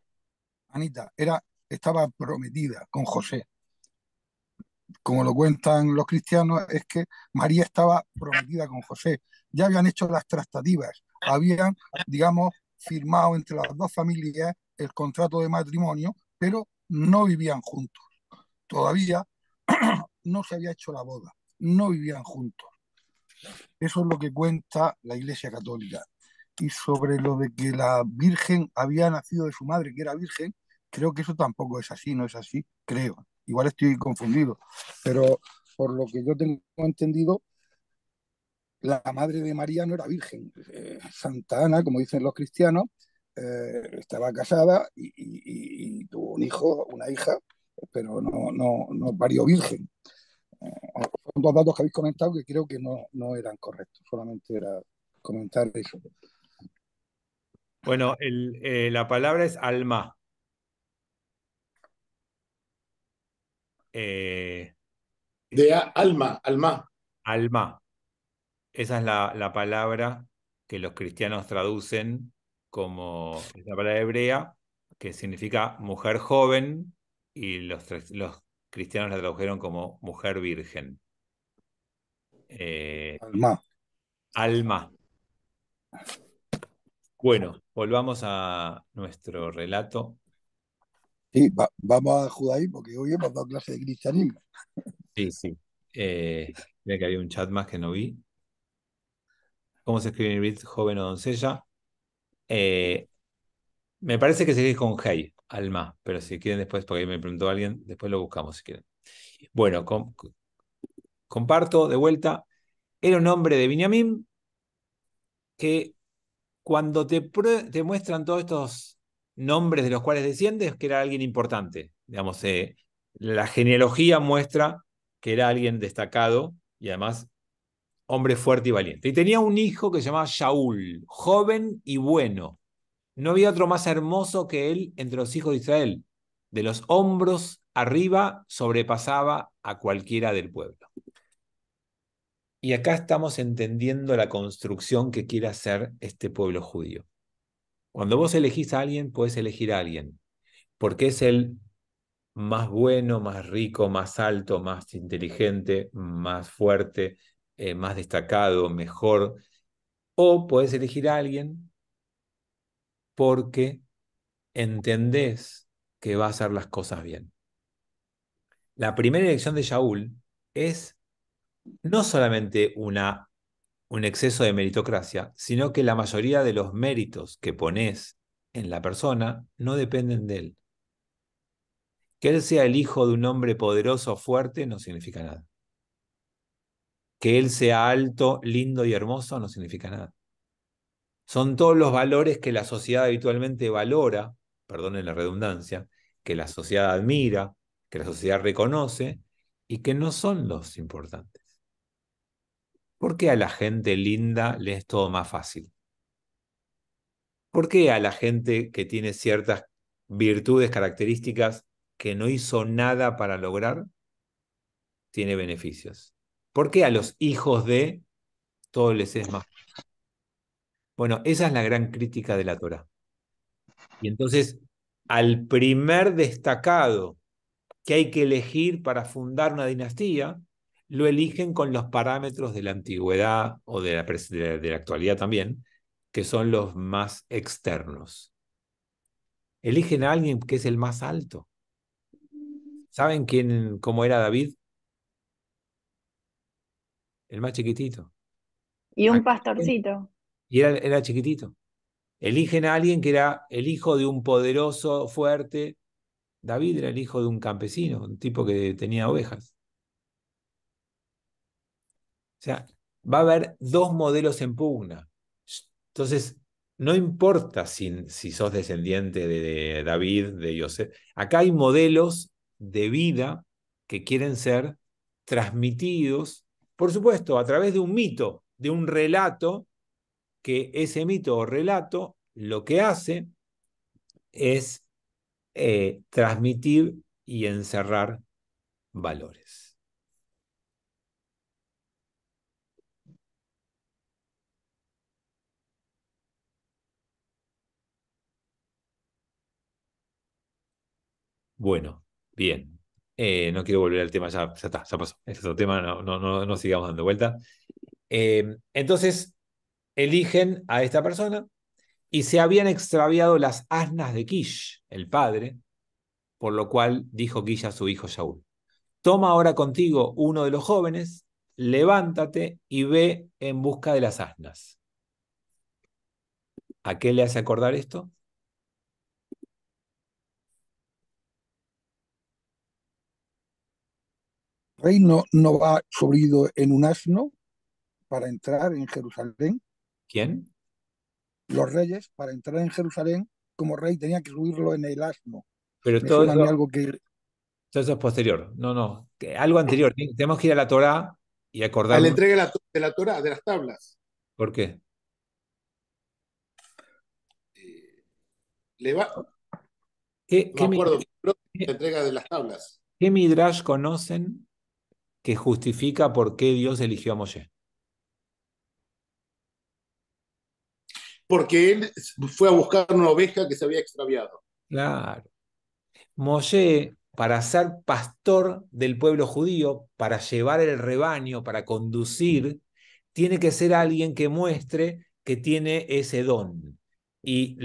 Anita, estaba prometida con José. Como lo cuentan los cristianos, es que María estaba prometida con José. Ya habían hecho las tratativas, habían, digamos, firmado entre las dos familias el contrato de matrimonio, pero no vivían juntos. Todavía no se había hecho la boda, no vivían juntos. Eso es lo que cuenta la Iglesia Católica. Y sobre lo de que la Virgen había nacido de su madre, que era virgen, creo que eso tampoco es así, no es así, creo. Igual estoy confundido, pero por lo que yo tengo entendido, la madre de María no era virgen. Santa Ana, como dicen los cristianos, estaba casada y tuvo un hijo, una hija, pero no parió virgen. Son dos datos que habéis comentado que creo que no eran correctos, solamente era comentar eso. Bueno, la palabra es alma. Eh, De alma, alma. alma. Esa es la palabra que los cristianos traducen como la palabra hebrea, que significa mujer joven, y los cristianos la tradujeron como mujer virgen. Alma. Alma. Bueno, volvamos a nuestro relato. Sí, vamos a judaísmo, porque hoy hemos dado clase de cristianismo. Sí, sí. Mira que había un chat más que no vi. ¿Cómo se escribe en Ibrit, joven o doncella? Me parece que se escribe con Hey, Alma, pero si quieren después, porque ahí me preguntó alguien, después lo buscamos si quieren. Bueno, comparto de vuelta. Era un hombre de Binyamin que cuando te muestran todos estos nombres de los cuales desciendes, que era alguien importante. Digamos, la genealogía muestra que era alguien destacado y además hombre fuerte y valiente. Y tenía un hijo que se llamaba Shaul, joven y bueno. No había otro más hermoso que él entre los hijos de Israel. De los hombros arriba sobrepasaba a cualquiera del pueblo. Y acá estamos entendiendo la construcción que quiere hacer este pueblo judío. Cuando vos elegís a alguien, podés elegir a alguien, porque es el más bueno, más rico, más alto, más inteligente, más fuerte, más destacado, mejor. O podés elegir a alguien porque entendés que va a hacer las cosas bien. La primera elección de Shaul es no solamente un exceso de meritocracia, sino que la mayoría de los méritos que pones en la persona no dependen de él. Que él sea el hijo de un hombre poderoso o fuerte no significa nada. Que él sea alto, lindo y hermoso no significa nada. Son todos los valores que la sociedad habitualmente valora, perdonen la redundancia, que la sociedad admira, que la sociedad reconoce y que no son los importantes. ¿Por qué a la gente linda le es todo más fácil? ¿Por qué a la gente que tiene ciertas virtudes, características que no hizo nada para lograr, tiene beneficios? ¿Por qué a los hijos de todo les es más? Bueno, esa es la gran crítica de la Torá. Y entonces, al primer destacado que hay que elegir para fundar una dinastía, lo eligen con los parámetros de la antigüedad o de la actualidad también, que son los más externos. Eligen a alguien que es el más alto. ¿Saben cómo era David? El más chiquitito. Y un pastorcito. Y era chiquitito. Eligen a alguien que era el hijo de un poderoso, fuerte. David era el hijo de un campesino, un tipo que tenía ovejas. O sea, va a haber dos modelos en pugna. Entonces, no importa si sos descendiente de David, de Yosef. Acá hay modelos de vida que quieren ser transmitidos, por supuesto, a través de un mito, de un relato, que ese mito o relato lo que hace es transmitir y encerrar valores. Bueno, bien. No quiero volver al tema, ya está, ya pasó. Ese es otro tema, no sigamos dando vuelta. Entonces, eligen a esta persona y se habían extraviado las asnas de Kish, el padre, por lo cual dijo Kish a su hijo Shaul: toma ahora contigo uno de los jóvenes, levántate y ve en busca de las asnas. ¿A qué le hace acordar esto? Rey no va subido en un asno para entrar en Jerusalén. ¿Quién? Los reyes, para entrar en Jerusalén como rey, tenía que subirlo en el asno. Pero Me todo suena a mí eso, algo que... todo eso es posterior. No, algo anterior. Tenemos que ir a la Torá y A la acordarnos. entrega de la Torá, de las tablas. ¿Por qué? Le va, ¿Qué, no me acuerdo, la qué, entrega de las tablas. qué midrash conocen que justifica por qué Dios eligió a Moshe? Porque él fue a buscar una oveja que se había extraviado. Claro. Moshe, para ser pastor del pueblo judío, para llevar el rebaño, para conducir, tiene que ser alguien que muestre que tiene ese don. Y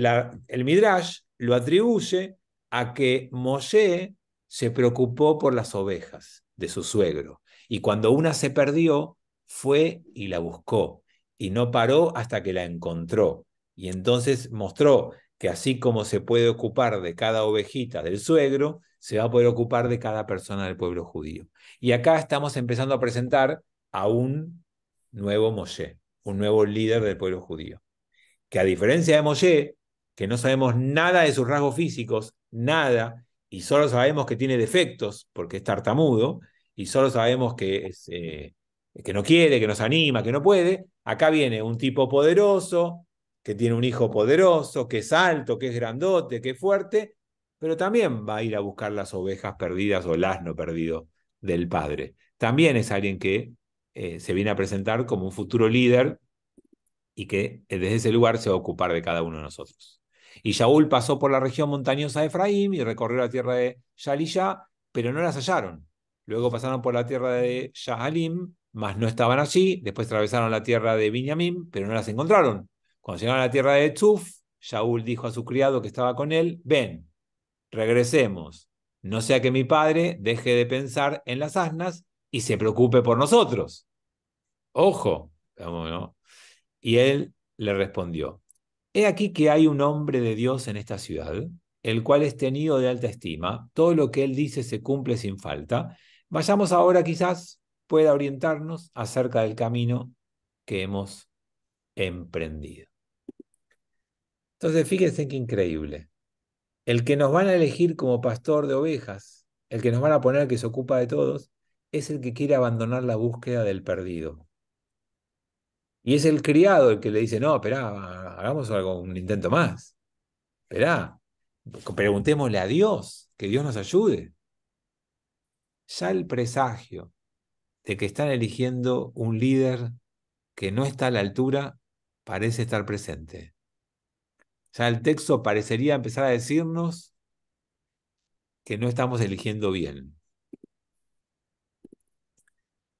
el Midrash lo atribuye a que Moshe se preocupó por las ovejas de su suegro. Y cuando una se perdió, fue y la buscó, y no paró hasta que la encontró. Y entonces mostró que así como se puede ocupar de cada ovejita del suegro, se va a poder ocupar de cada persona del pueblo judío. Y acá estamos empezando a presentar a un nuevo Moshe, un nuevo líder del pueblo judío, que a diferencia de Moshe, que no sabemos nada de sus rasgos físicos, nada, y solo sabemos que tiene defectos porque es tartamudo, y solo sabemos que no quiere, que nos anima, que no puede. Acá viene un tipo poderoso, que tiene un hijo poderoso, que es alto, que es grandote, que es fuerte, pero también va a ir a buscar las ovejas perdidas o el asno perdido del padre. También es alguien que se viene a presentar como un futuro líder y que desde ese lugar se va a ocupar de cada uno de nosotros. Y Shaul pasó por la región montañosa de Efraín y recorrió la tierra de Yaliyá, pero no las hallaron. Luego pasaron por la tierra de Yahalim, mas no estaban allí. Después atravesaron la tierra de Binyamin, pero no las encontraron. Cuando llegaron a la tierra de Tzuf, Shaul dijo a su criado que estaba con él: ven, regresemos, no sea que mi padre deje de pensar en las asnas y se preocupe por nosotros. Ojo, ¿no? Y él le respondió: he aquí que hay un hombre de Dios en esta ciudad, el cual es tenido de alta estima, todo lo que él dice se cumple sin falta. Vayamos ahora, quizás pueda orientarnos acerca del camino que hemos emprendido. Entonces, fíjense qué increíble. El que nos van a elegir como pastor de ovejas, el que nos van a poner que se ocupa de todos, es el que quiere abandonar la búsqueda del perdido. Y es el criado el que le dice: no, esperá, hagamos algo, un intento más. Esperá, preguntémosle a Dios, que Dios nos ayude. Ya el presagio de que están eligiendo un líder que no está a la altura parece estar presente. Ya el texto parecería empezar a decirnos que no estamos eligiendo bien.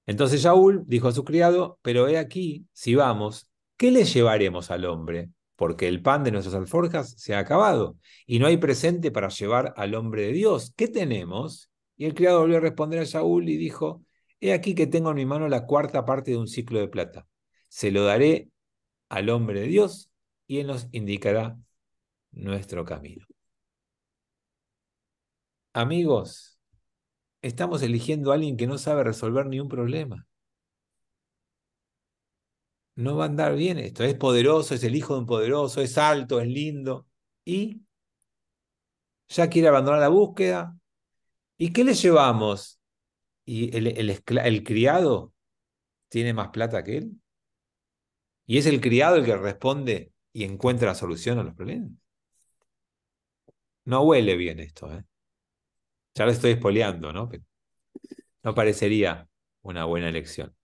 Entonces Shaul dijo a su criado: pero he aquí, si vamos, ¿qué le llevaremos al hombre? Porque el pan de nuestras alforjas se ha acabado, y no hay presente para llevar al hombre de Dios. ¿Qué tenemos? Y el criado volvió a responder a Shaul y dijo: he aquí que tengo en mi mano la cuarta parte de un ciclo de plata. Se lo daré al hombre de Dios, y él nos indicará nuestro camino. Amigos, estamos eligiendo a alguien que no sabe resolver ni un problema. No va a andar bien esto. Es poderoso, es el hijo de un poderoso, es alto, es lindo. Y ya quiere abandonar la búsqueda. ¿Y qué le llevamos? ¿Y el criado tiene más plata que él? ¿Y es el criado el que responde y encuentra la solución a los problemas? No huele bien esto, ¿eh? Ya lo estoy espoleando, ¿no? Pero no parecería una buena elección.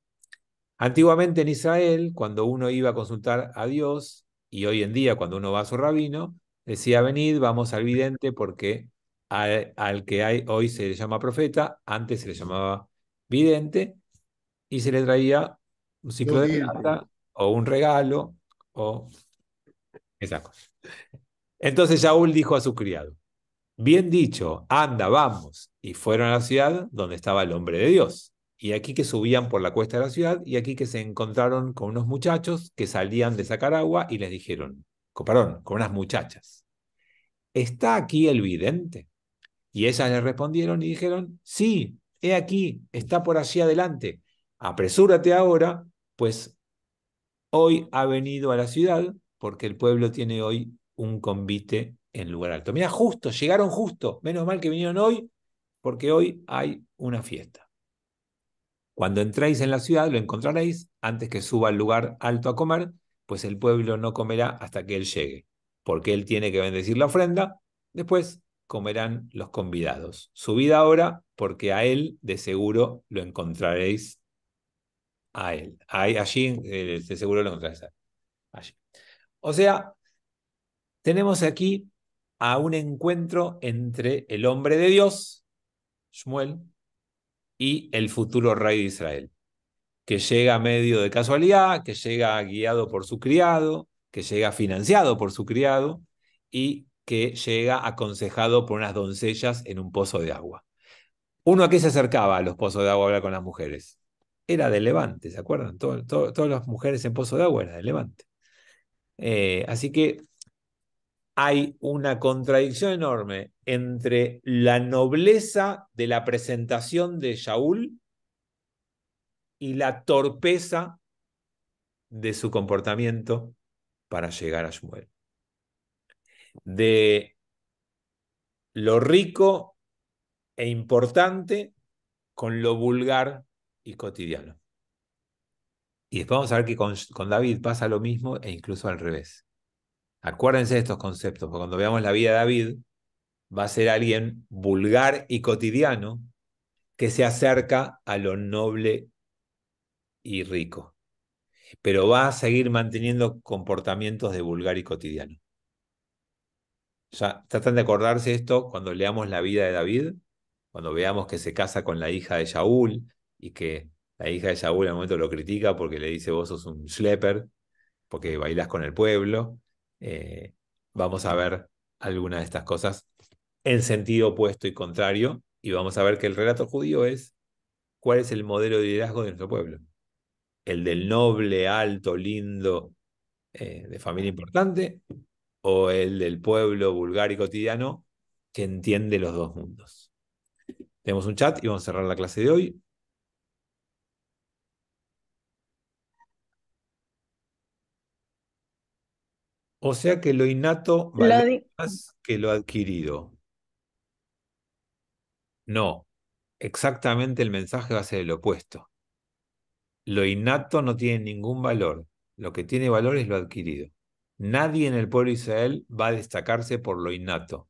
Antiguamente en Israel, cuando uno iba a consultar a Dios, y hoy en día cuando uno va a su rabino, decía: venid, vamos al vidente, porque al que hoy se le llama profeta, antes se le llamaba vidente, y se le traía un ciclo Dos de dientes. plata, o un regalo, o esa cosa. Entonces Shaul dijo a su criado: bien dicho, anda, vamos. Y fueron a la ciudad donde estaba el hombre de Dios. Y aquí que subían por la cuesta de la ciudad, y aquí que se encontraron con unos muchachos que salían de sacar agua y les dijeron, perdón, con unas muchachas: ¿está aquí el vidente? Y ellas le respondieron y dijeron: sí, he aquí, está por allí adelante. Apresúrate ahora, pues hoy ha venido a la ciudad, porque el pueblo tiene hoy un convite en lugar alto. Mira, justo, llegaron justo. Menos mal que vinieron hoy, porque hoy hay una fiesta. Cuando entréis en la ciudad, lo encontraréis antes que suba al lugar alto a comer, pues el pueblo no comerá hasta que él llegue, porque él tiene que bendecir la ofrenda. Después comerán los convidados. Subid ahora, porque a él de seguro lo encontraréis a él. Allí de seguro lo encontraréis a él. Allí. O sea, tenemos aquí a un encuentro entre el hombre de Dios, Shmuel, y el futuro rey de Israel, que llega medio de casualidad, que llega guiado por su criado, que llega financiado por su criado y que llega aconsejado por unas doncellas en un pozo de agua. ¿Uno a qué se acercaba a los pozos de agua a hablar con las mujeres? Era de Levante, ¿se acuerdan? Todas las mujeres en Pozo de Agua eran de Levante. Así que hay una contradicción enorme entre la nobleza de la presentación de Shaul y la torpeza de su comportamiento para llegar a Shmuel. De lo rico e importante con lo vulgar y cotidiano. Y después vamos a ver que con David pasa lo mismo e incluso al revés. Acuérdense de estos conceptos, porque cuando veamos la vida de David, va a ser alguien vulgar y cotidiano que se acerca a lo noble y rico, pero va a seguir manteniendo comportamientos de vulgar y cotidiano. Ya tratan de acordarse esto cuando leamos la vida de David, cuando veamos que se casa con la hija de Shaul y que la hija de Shaul en un momento lo critica porque le dice vos sos un schlepper, porque bailás con el pueblo. Vamos a ver algunas de estas cosas en sentido opuesto y contrario, y vamos a ver que el relato judío es cuál es el modelo de liderazgo de nuestro pueblo. El del noble, alto, lindo, de familia importante, o el del pueblo vulgar y cotidiano que entiende los dos mundos. Tenemos un chat y vamos a cerrar la clase de hoy. O sea que lo innato vale más que lo adquirido. No, exactamente el mensaje va a ser el opuesto. Lo innato no tiene ningún valor. Lo que tiene valor es lo adquirido. Nadie en el pueblo de Israel va a destacarse por lo innato.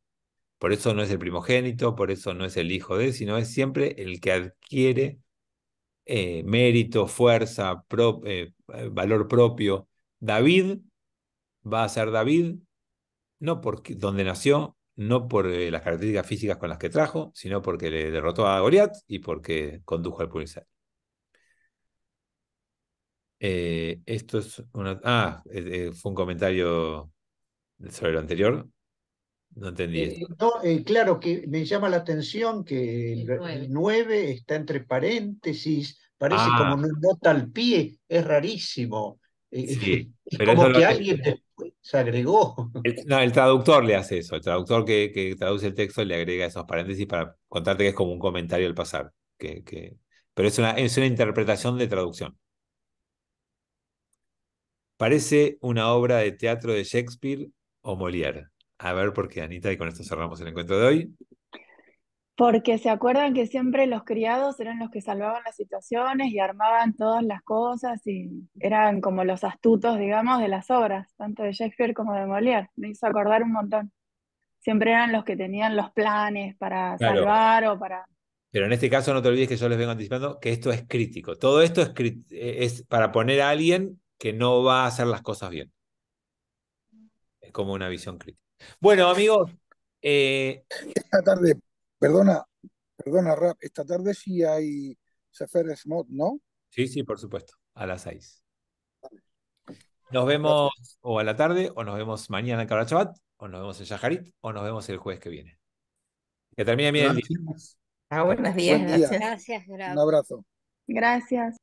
Por eso no es el primogénito, por eso no es el hijo de él, sino es siempre el que adquiere mérito, fuerza, valor propio. David va a ser David, no por donde nació, no por las características físicas con las que trajo, sino porque le derrotó a Goliat y porque condujo al pueblo de Israel. Esto es una... fue un comentario sobre lo anterior. No entendí esto. No, claro que me llama la atención que el 9 está entre paréntesis, parece como una nota al pie, es rarísimo. Sí, Es pero eso como lo que hace... alguien después se agregó. No, el traductor le hace eso. El traductor que traduce el texto le agrega esos paréntesis para contarte que es como un comentario al pasar. Pero es una interpretación de traducción. Parece una obra de teatro de Shakespeare o Molière. A ver, porque Anita, y con esto cerramos el encuentro de hoy. Porque se acuerdan que siempre los criados eran los que salvaban las situaciones y armaban todas las cosas y eran como los astutos, digamos, de las obras, tanto de Shakespeare como de Molière. Me hizo acordar un montón. Siempre eran los que tenían los planes para Claro, salvar o para... pero en este caso no te olvides que yo les vengo anticipando que esto es crítico. Todo esto es para poner a alguien que no va a hacer las cosas bien. Es como una visión crítica. Bueno, amigos. Esta tarde, perdona, Rap, esta tarde sí hay Sefer Smot, ¿no? Sí, sí, por supuesto. A las 6. Nos vemos o a la tarde, o nos vemos mañana en Kabbalah Shabbat, o nos vemos en Shaharit, o nos vemos el jueves que viene. Que termine bien el día. Gracias. Buenos días, Buen día. gracias. Gracias, Un abrazo. Gracias.